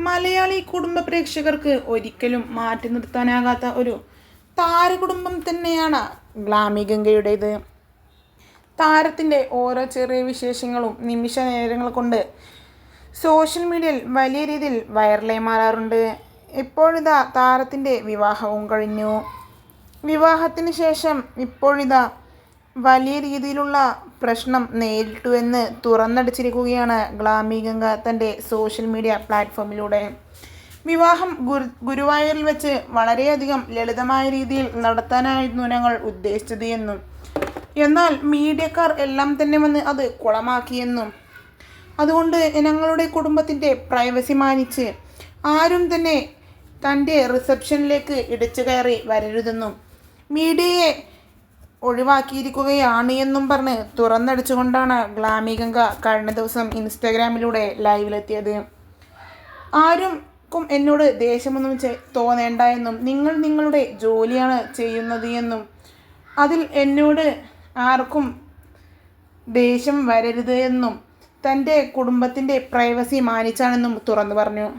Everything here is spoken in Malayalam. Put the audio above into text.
മലയാളി കുടുംബ പ്രേക്ഷകർക്ക് ഒരിക്കലും മാറ്റി നിർത്താനാകാത്ത ഒരു താരകുടുംബം തന്നെയാണ് ഗ്ലാമി ഗംഗയുടേത്. താരത്തിൻ്റെ ഓരോ ചെറിയ വിശേഷങ്ങളും നിമിഷ നേരങ്ങൾ കൊണ്ട് സോഷ്യൽ മീഡിയയിൽ വലിയ രീതിയിൽ വൈറലായി മാറാറുണ്ട്. ഇപ്പോഴിതാ താരത്തിൻ്റെ വിവാഹവും കഴിഞ്ഞു. വിവാഹത്തിന് ശേഷം ഇപ്പോഴിതാ വലിയ രീതിയിലുള്ള പ്രശ്നം നേരിട്ടു എന്ന് തുറന്നടിച്ചിരിക്കുകയാണ് ഗ്ലാമി ഗംഗ തൻ്റെ സോഷ്യൽ മീഡിയ പ്ലാറ്റ്ഫോമിലൂടെ. വിവാഹം ഗുരുവായൂരിൽ വെച്ച് വളരെയധികം ലളിതമായ രീതിയിൽ നടത്താനായിരുന്നു ഞങ്ങൾ ഉദ്ദേശിച്ചത് എന്നും, എന്നാൽ മീഡിയക്കാർ എല്ലാം തന്നെ വന്ന് അത് കുളമാക്കിയെന്നും, അതുകൊണ്ട് ഞങ്ങളുടെ കുടുംബത്തിൻ്റെ പ്രൈവസി മാനിച്ച് ആരും തന്നെ തൻ്റെ റിസപ്ഷനിലേക്ക് ഇടിച്ചു കയറി വരരുതെന്നും മീഡിയയെ ഒഴിവാക്കിയിരിക്കുകയാണ് എന്നും പറഞ്ഞ് തുറന്നടിച്ചുകൊണ്ടാണ് ഗ്ലാമി ഗംഗ കഴിഞ്ഞ ദിവസം ഇൻസ്റ്റാഗ്രാമിലൂടെ ലൈവിലെത്തിയത്. ആർക്കും എന്നോട് ദേഷ്യമൊന്നും തോന്നേണ്ട എന്നും, നിങ്ങൾ നിങ്ങളുടെ ജോലിയാണ് ചെയ്യുന്നത് എന്നും, അതിൽ എന്നോട് ആർക്കും ദേഷ്യം വരരുത് എന്നും തൻ്റെ കുടുംബത്തിൻ്റെ പ്രൈവസി മാനിച്ചാണെന്നും തുറന്നു പറഞ്ഞു.